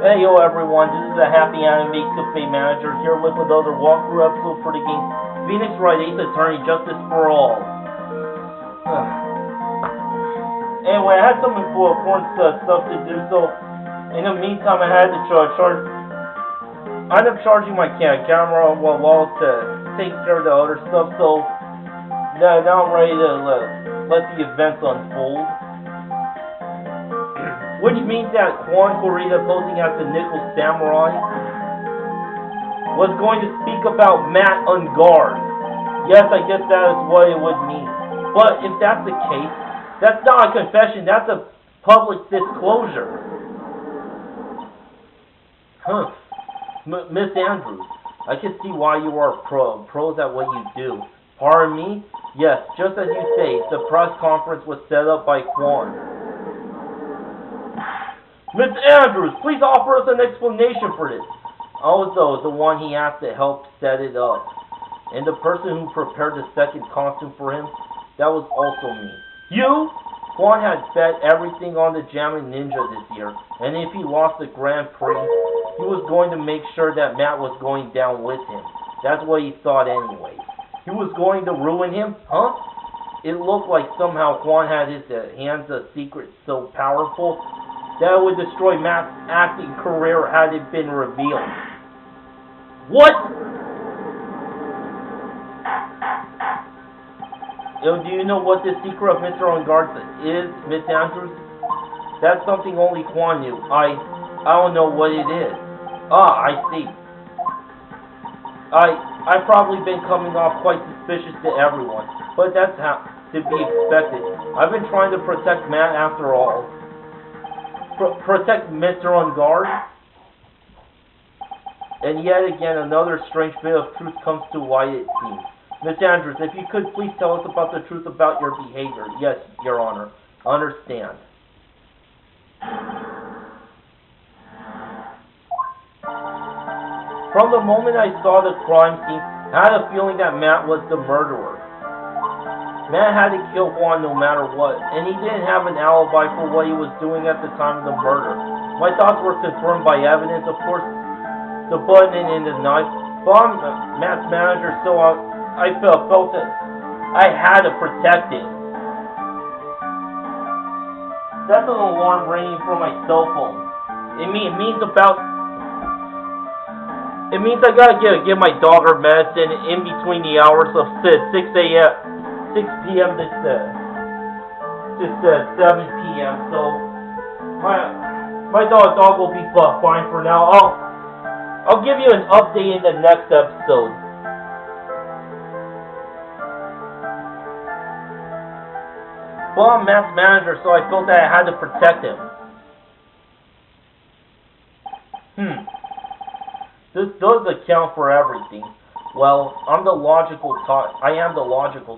Hey yo everyone, this is the HappyAnimaidCafeManager here with another walkthrough episode for the game Phoenix Wright, Ace Attorney, Justice for All. Anyway, I had some important stuff to do, so in the meantime I had to I ended up charging my camera while to take care of the other stuff, so now I'm ready to let the events unfold. Which means that Quan Corrida, posing as the Nickel Samurai, was going to speak about Matt on guard. Yes, I guess that is what it would mean. But if that's the case, that's not a confession, that's a public disclosure. Miss Andrews, I can see why you are pros at what you do. Pardon me? Yes, just as you say, the press conference was set up by Quan. Miss Andrews, please offer us an explanation for this. Also, the one he asked to help set it up. And the person who prepared the second costume for him, that was also me. You? Quan had bet everything on the Jammin' Ninja this year, and if he lost the Grand Prix, he was going to make sure that Matt was going down with him. That's what he thought anyway. He was going to ruin him? Huh? It looked like somehow Quan had his hands a secret so powerful that would destroy Matt's acting career had it been revealed. What? Do you know what the secret of Mr. On Guard is, Miss Andrews? That's something only Quan knew. I don't know what it is. Ah, I see. I've probably been coming off quite suspicious to everyone, but that's how to be expected. I've been trying to protect Matt after all. Protect Mr. On Guard? And yet again, another strange bit of truth comes to light, it seems. Miss Andrews, if you could please tell us about the truth about your behavior. Yes, Your Honor. Understand. From the moment I saw the crime scene, I had a feeling that Matt was the murderer. Matt had to kill Juan no matter what, and he didn't have an alibi for what he was doing at the time of the murder. My thoughts were confirmed by evidence, of course, the button and the knife, but I'm Matt's manager, so I felt that I had to protect him. That's an alarm ringing from my cell phone. It means I gotta give my dog her medicine in between the hours of 6 p.m. to 7 p.m. So my dog will be fine for now. I'll give you an update in the next episode. Well, I'm Matt's manager, so I felt that I had to protect him. This does account for everything. Well, I am the logical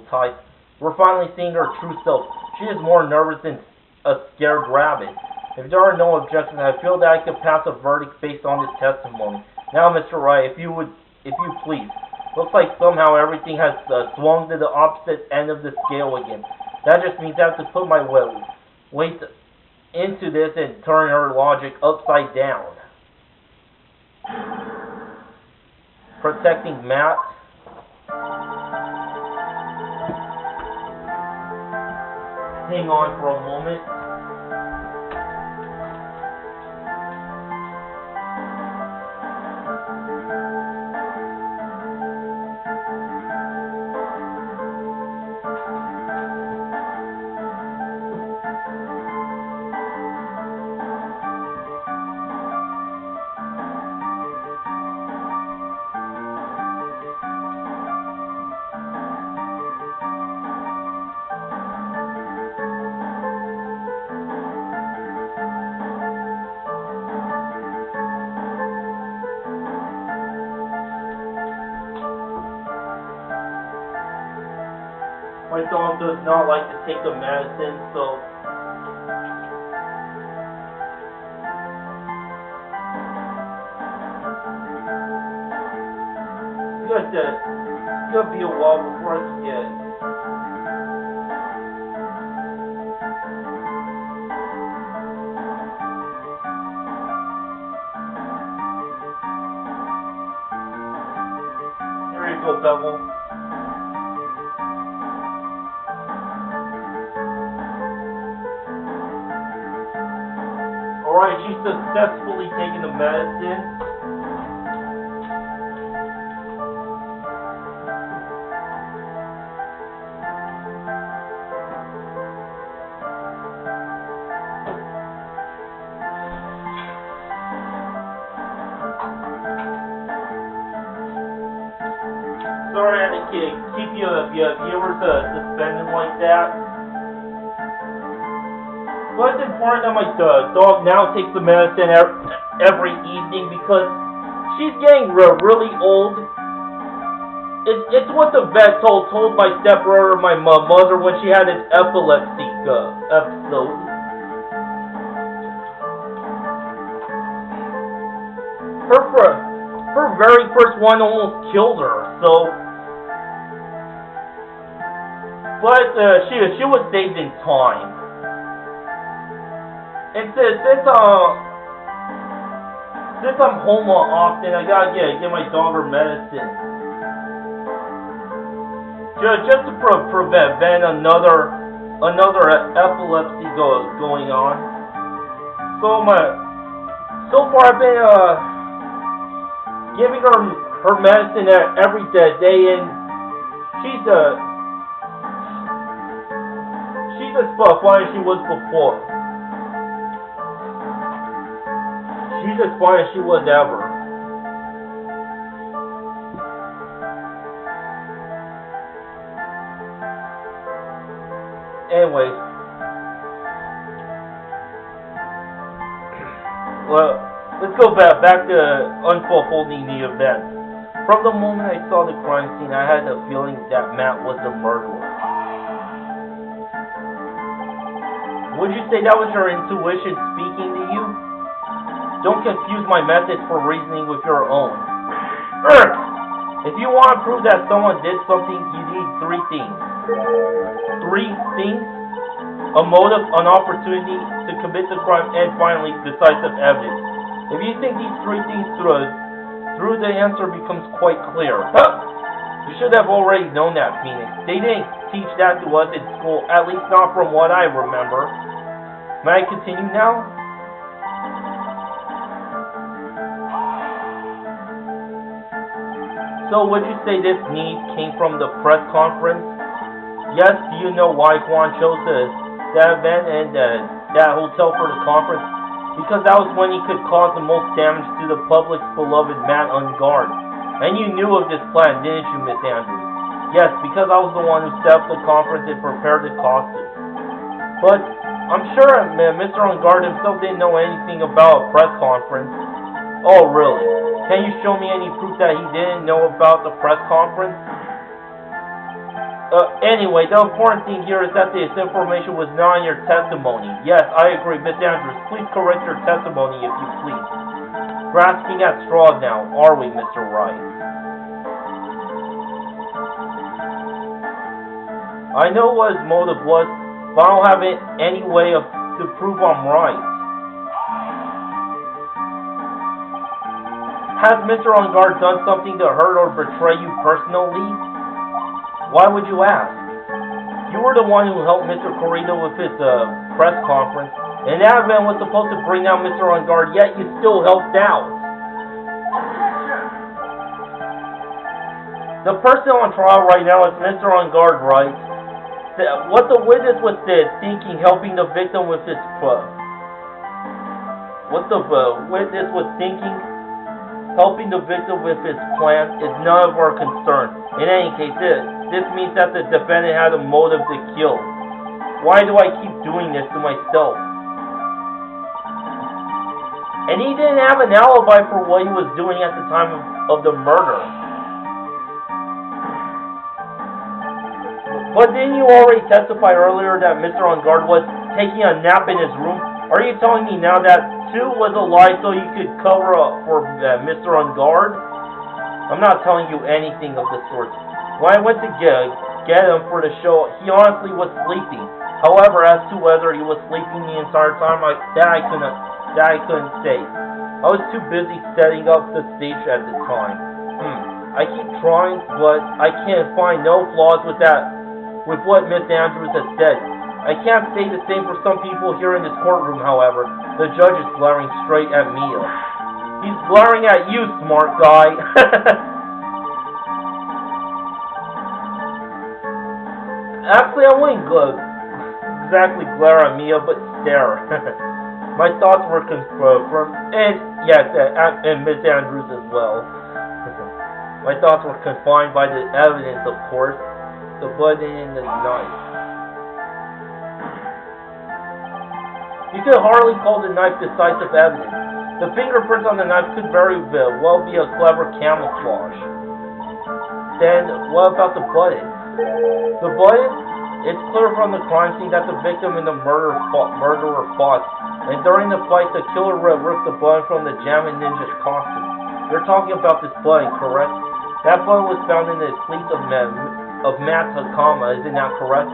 type. We're finally seeing her true self. She is more nervous than a scared rabbit. If there are no objections, I feel that I could pass a verdict based on this testimony. Now, Mr. Wright, if you please. Looks like somehow everything has swung to the opposite end of the scale again. That just means I have to put my weight into this and turn her logic upside down. Protecting Matt. Hang on for a moment. My dog does not like to take the medicine, so it's gonna be a while before I can get it. Pebble. Alright, she's successfully taking the medicine. Sorry I had to keep you viewers suspended like that. But it's important that my dog now takes the medicine every evening because she's getting really old. It's what the vet told my stepbrother, my mother, when she had an epilepsy episode. Her very first one almost killed her, so. But she was saved in time. And since I'm home often, I gotta get my dog her medicine. Just to prevent another epilepsy going on. So far I've been giving her medicine every day, and she's as fine as she was before. She's as fine as she was ever. Anyways, well, let's go back to unfolding the event. From the moment I saw the crime scene, I had the feeling that Matt was the murderer. Would you say that was your intuition speaking to you? Don't confuse my methods for reasoning with your own. If you want to prove that someone did something, you need three things. Three things? A motive, an opportunity to commit the crime, and finally, decisive evidence. If you think these three things through, the answer becomes quite clear. You should have already known that, Phoenix. They didn't teach that to us in school, at least not from what I remember. May I continue now? So would you say this need came from the press conference? Yes, do you know why Juan chose that event and that hotel for the conference? Because that was when he could cause the most damage to the public's beloved Matt Ungard. And you knew of this plan, didn't you, Miss Andrews? Yes, because I was the one who set up the conference and prepared the costume. But I'm sure Mr. Ungard himself didn't know anything about a press conference. Oh, really? Can you show me any proof that he didn't know about the press conference? Anyway, the important thing here is that this information was not in your testimony. Yes, I agree. Miss Andrews, please correct your testimony if you please. Grasping at straws now, are we, Mr. Wright? I know what his motive was, but I don't have any way to prove I'm right. Has Mr. Ungard done something to hurt or betray you personally? Why would you ask? You were the one who helped Mr. Corrido with his press conference, and that event was supposed to bring down Mr. Ungard, yet you still helped out. The person on trial right now is Mr. Ungard, right? What the witness was thinking, helping the victim with his what the witness was thinking, helping the victim with his plan, is none of our concern. In any case, this means that the defendant had a motive to kill. Why do I keep doing this to myself? And he didn't have an alibi for what he was doing at the time of the murder. But didn't you already testify earlier that Mr. Ungard was taking a nap in his room? Are you telling me now that 2 was a lie so you could cover up for Mr. Ungard? I'm not telling you anything of the sort. When I went to get him for the show, he honestly was sleeping. However, as to whether he was sleeping the entire time, that I couldn't say. I was too busy setting up the stage at the time. I keep trying, but I can't find no flaws with what Miss Andrews has said. I can't say the same for some people here in this courtroom, however. The judge is glaring straight at Mia. He's glaring at you, smart guy. Actually, I wouldn't exactly glare at Mia, but stare. My thoughts were confirmed, and yes, and Miss Andrews as well. My thoughts were confined by the evidence, of course, the button and the knife. You could hardly call the knife decisive evidence. The fingerprints on the knife could very well be a clever camouflage. Then, what about the button? The button? It's clear from the crime scene that the victim and the murderer fought, and during the fight, the killer ripped the button from the Jammin' Ninja's costume. You're talking about this button, correct? That button was found in the fleet of Matt Hakama, isn't that correct?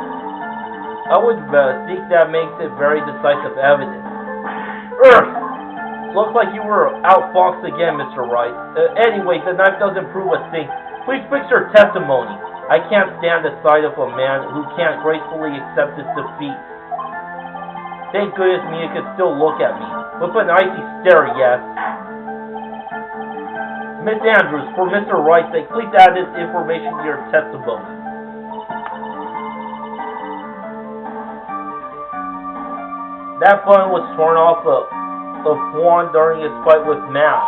I would think that makes it very decisive evidence. Looks like you were outfoxed again, Mr. Wright. Anyway, the knife doesn't prove a thing. Please fix your testimony. I can't stand the sight of a man who can't gracefully accept his defeat. Thank goodness Mia could still look at me. With an icy stare, yes. Miss Andrews, for Mr. Wright's sake, please add this information to your testimony. That button was torn off of Juan during his fight with Matt.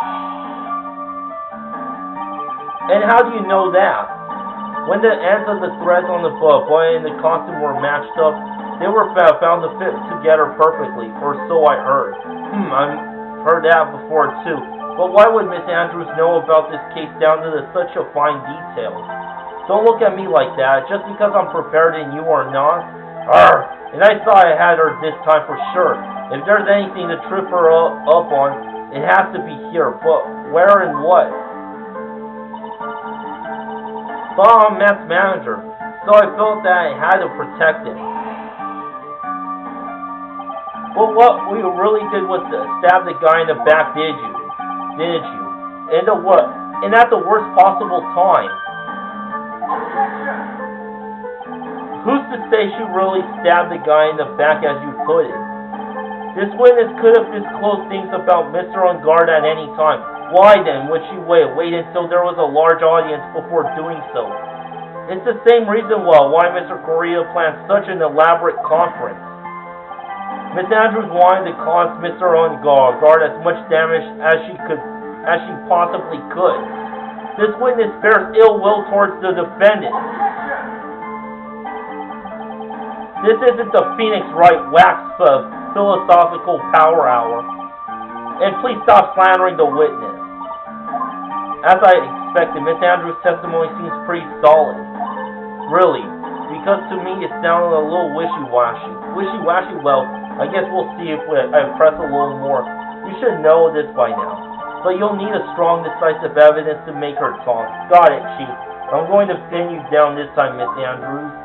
And how do you know that? When the ends of the threads on the button and the costume were matched up, they were found to fit together perfectly, or so I heard. I've heard that before too. But why would Miss Andrews know about this case down to such a fine detail? Don't look at me like that, just because I'm prepared and you are not. And I thought I had her this time for sure. If there's anything to trip her up on, it has to be here. But where and what? But I'm Matt's manager, so I felt that I had to protect him. But what we really did was to stab the guy in the back, didn't you? And at the worst possible time. Who's to say she really stabbed the guy in the back as you put it? This witness could have disclosed things about Mr. On Guard at any time. Why then would she wait until there was a large audience before doing so? It's the same reason why Mr. Correa planned such an elaborate conference. Miss Andrews wanted to cause Mr. On Guard as much damage as she possibly could. This witness bears ill will towards the defendant. This isn't the Phoenix Wright wax philosophical power hour. And please stop slandering the witness. As I expected, Miss Andrews' testimony seems pretty solid. Really, because to me it sounded a little wishy-washy. Wishy-washy, well, I guess we'll see if I press a little more. You should know this by now. But you'll need a strong, decisive evidence to make her talk. Got it, Chief. I'm going to pin you down this time, Miss Andrews.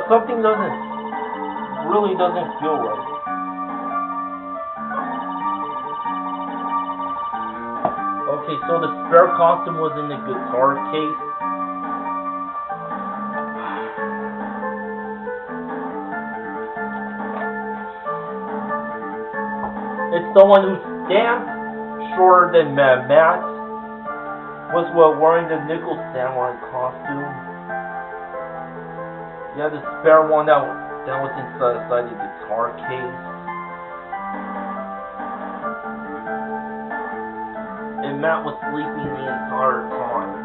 Something really doesn't feel right. Okay, so the spare costume was in the guitar case. It's the one who stands shorter than Matt was wearing the nickel samurai costume. Yeah, the spare one that was inside the guitar case. And Matt was sleeping the entire time.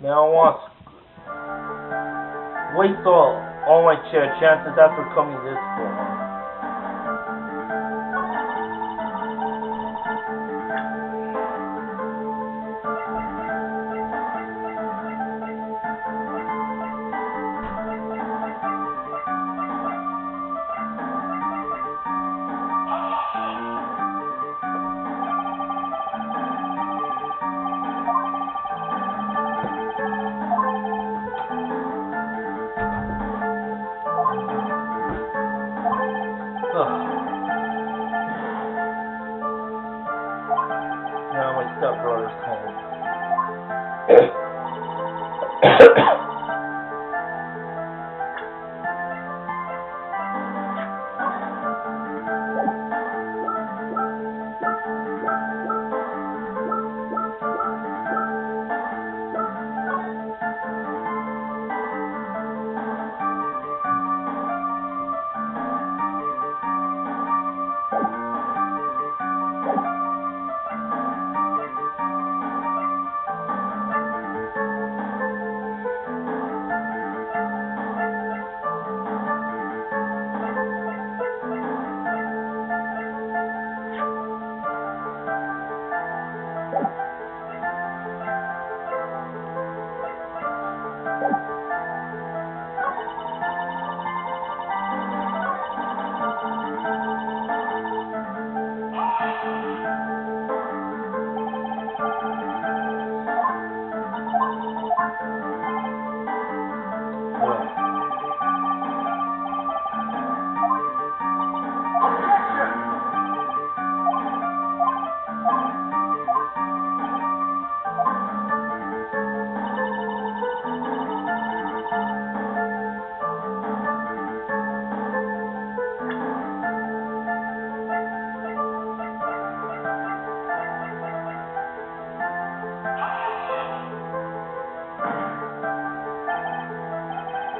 Now I want to waste all my chances after coming this far. Now my stepbrother's home.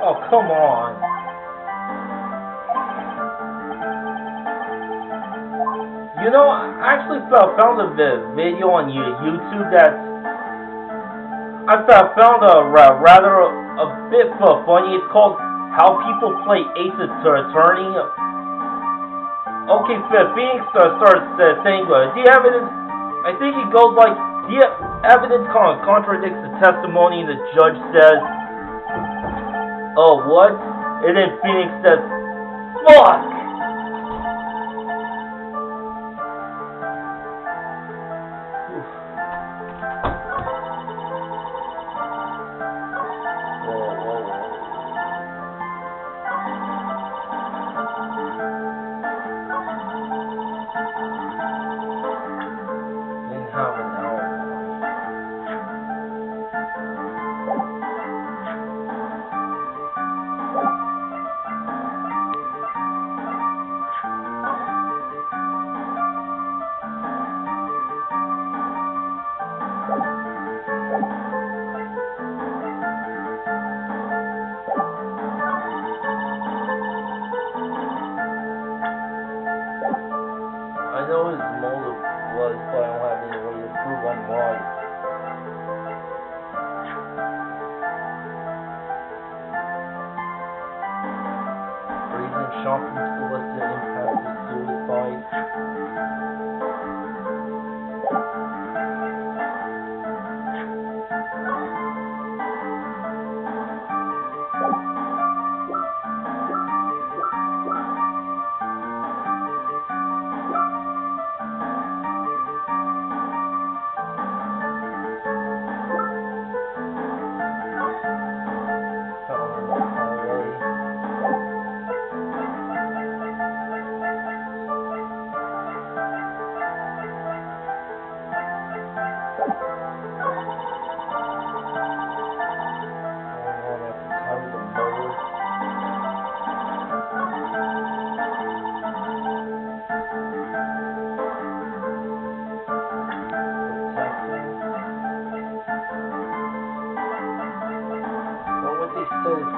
Oh, come on. You know, I actually found a video on YouTube that I found rather a bit funny. It's called How People Play Ace Attorney. Okay, Phoenix starts saying, do you have evidence? I think it goes like, do you have evidence contradicts the testimony, and the judge says, oh, what? And then Phoenix says, fuck! shopping solicited impact of suicide.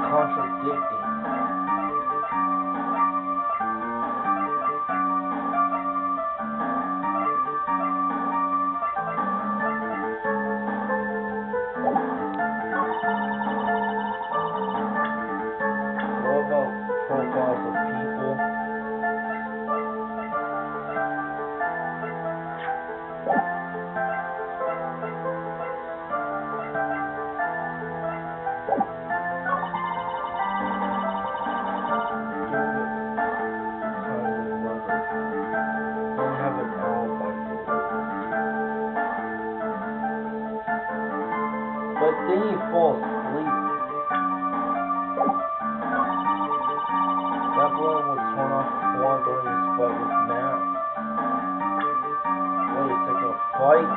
Contradicting. What about profiles of people? But then you fall asleep. That boy was torn off the floor during his fight with Matt. Wait a second, fight?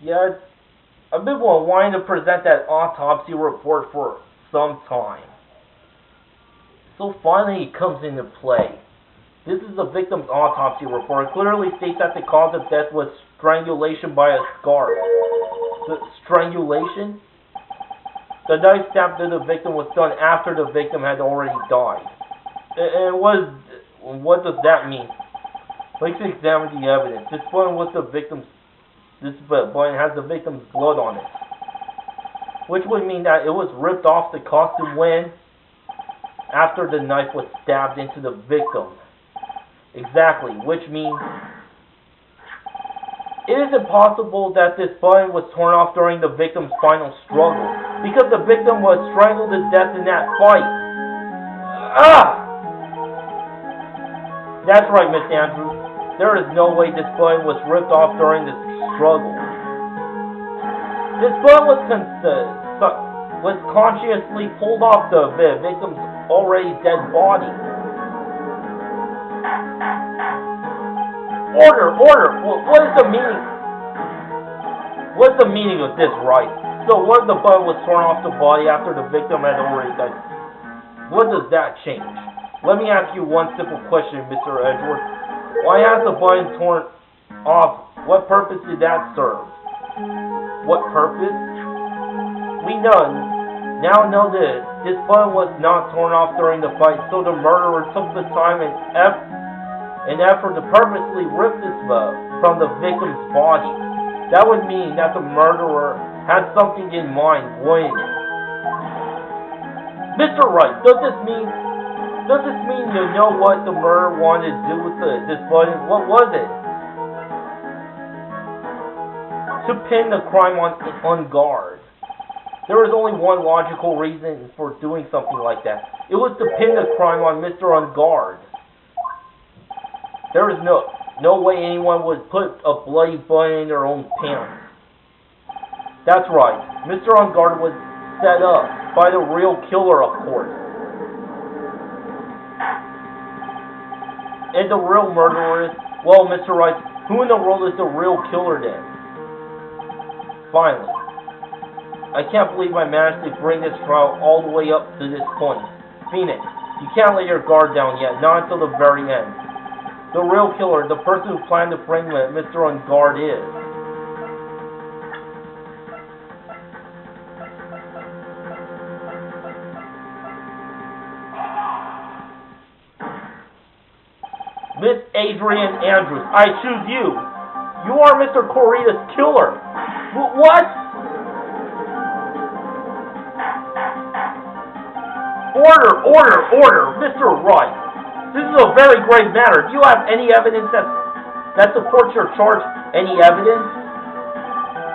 Yeah, I've been wanting to present that autopsy report for some time. So finally it comes into play. This is the victim's autopsy report. It clearly states that the cause of death was strangulation by a scarf. The strangulation? The knife stab to the victim was done after the victim had already died. And what does that mean? Let's examine the evidence. This button has the victim's blood on it, which would mean that it was ripped off the costume when after the knife was stabbed into the victim. Exactly, which means it is impossible that this button was torn off during the victim's final struggle, because the victim was strangled to death in that fight. That's right, Miss Andrews. There is no way this button was ripped off during the struggle. This button was consciously pulled off the victim's already dead body. Order! What is the meaning? What's the meaning of this, Wright? So what if the button was torn off the body after the victim had already died? What does that change? Let me ask you one simple question, Mr. Edgeworth. Why has the button torn off? What purpose did that serve? What purpose? We now know this. This button was not torn off during the fight, so the murderer took the time and effort to purposely rip this from the victim's body. That would mean that the murderer had something in mind, wouldn't it? Mr. Wright, does this mean you know what the murderer wanted to do with this button? What was it? To pin the crime on guard. There was only one logical reason for doing something like that. It was to pin the crime on Mr. On guard. There is no way anyone would put a bloody button in their own pants. That's right. Mr. On guard was set up by the real killer, of course. And the real murderer is, well, Mr. Wright, who in the world is the real killer then? Finally, I can't believe I managed to bring this trial all the way up to this point. Phoenix, you can't let your guard down yet, not until the very end. The real killer, the person who planned to bring Mr. On guard is. Miss Adrian Andrews, I choose you. You are Mr. Corita's killer. What? Order, Mr. Wright. This is a very grave matter. Do you have any evidence that supports your charge? Any evidence?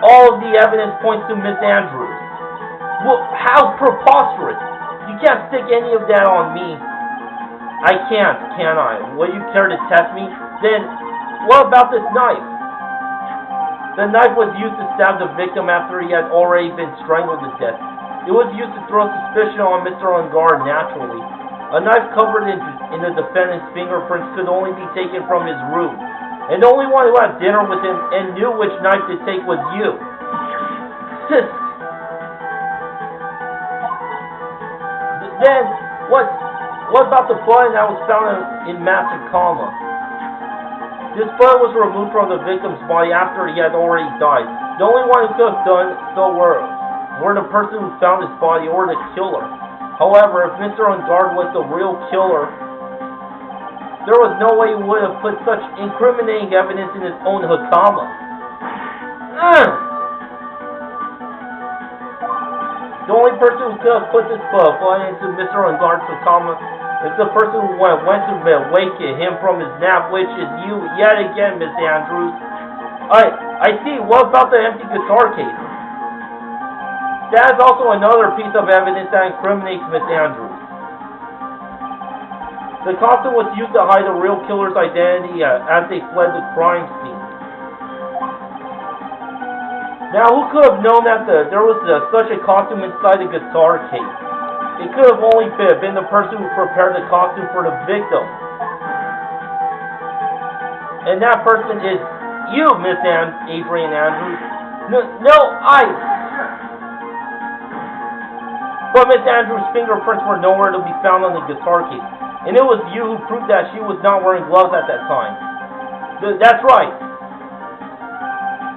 All of the evidence points to Miss Andrews. Well, how preposterous! You can't stick any of that on me. I can't, can I? Will you care to test me? Then, what about this knife? The knife was used to stab the victim after he had already been strangled to death. It was used to throw suspicion on Mr. Ungard naturally. A knife covered in the defendant's fingerprints could only be taken from his room. And the only one who had dinner with him and knew which knife to take was you. Sis. Then, what about the blood that was found in massive coma? This blood was removed from the victim's body after he had already died. The only one who could have done so were the person who found his body or the killer. However, if Mr. Ungard was the real killer, there was no way he would have put such incriminating evidence in his own hakama. The only person who could have put this blood into Mr. Ungard's hakama is the person who went to awaken him from his nap, which is you yet again, Miss Andrews. I see. What about the empty guitar case? That is also another piece of evidence that incriminates Miss Andrews. The costume was used to hide the real killer's identity as they fled the crime scene. Now, who could have known that there was such a costume inside the guitar case? It could have only been the person who prepared the costume for the victim. And that person is you, Miss Adrian Andrews. No, But Miss Andrews' fingerprints were nowhere to be found on the guitar case. And it was you who proved that she was not wearing gloves at that time. That's right.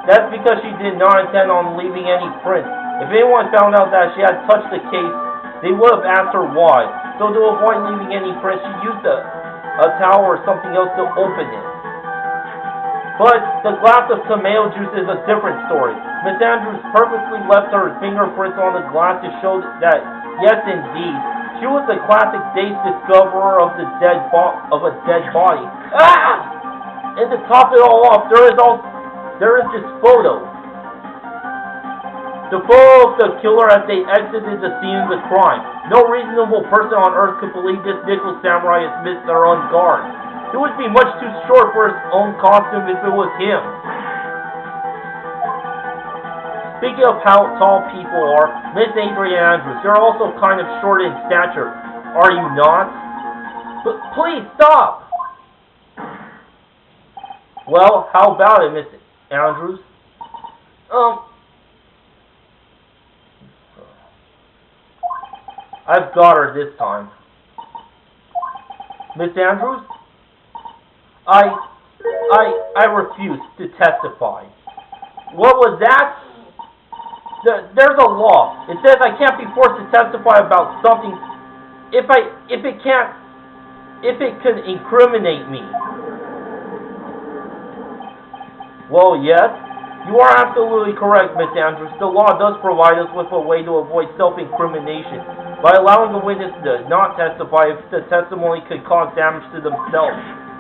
That's because she did not intend on leaving any prints. If anyone found out that she had touched the case, they would have asked her why. So to avoid leaving any prints, she used a towel or something else to open it. But the glass of tomato juice is a different story. Miss Andrews purposely left her fingerprints on the glass to show that, yes indeed, she was the classic day's discoverer of a dead body. And to top it all off, there is this photo. The photo of the killer as they exited the scene of the crime. No reasonable person on earth could believe this nickel samurai is Mr. Ungard. It would be much too short for his own costume if it was him. Speaking of how tall people are, Miss Adrian Andrews, you're also kind of short in stature, are you not? But please stop! Well, how about it, Miss Andrews? I've got her this time. Miss Andrews? I refuse to testify. What was that? There's a law. It says I can't be forced to testify about something if it could incriminate me. Well, yes, you are absolutely correct, Miss Andrews. The law does provide us with a way to avoid self-incrimination by allowing the witness to not testify if the testimony could cause damage to themselves.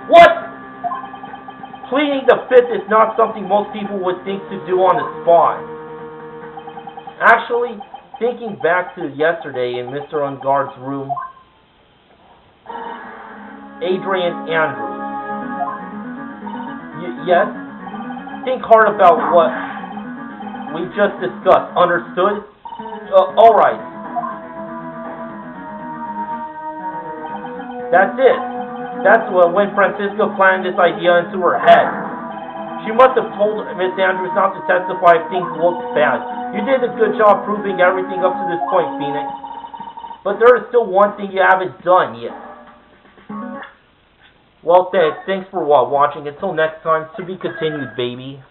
What? Pleading the fifth is not something most people would think to do on the spot. Actually, thinking back to yesterday in Mr. Ungard's room, Adrian Andrews. Yes? Think hard about what we just discussed. Understood? Alright. That's it. That's when Francisca planned this idea into her head. She must have told Miss Andrews not to testify if things looked bad. You did a good job proving everything up to this point, Phoenix. But there is still one thing you haven't done yet. Well, thanks for watching. Until next time, to be continued, baby.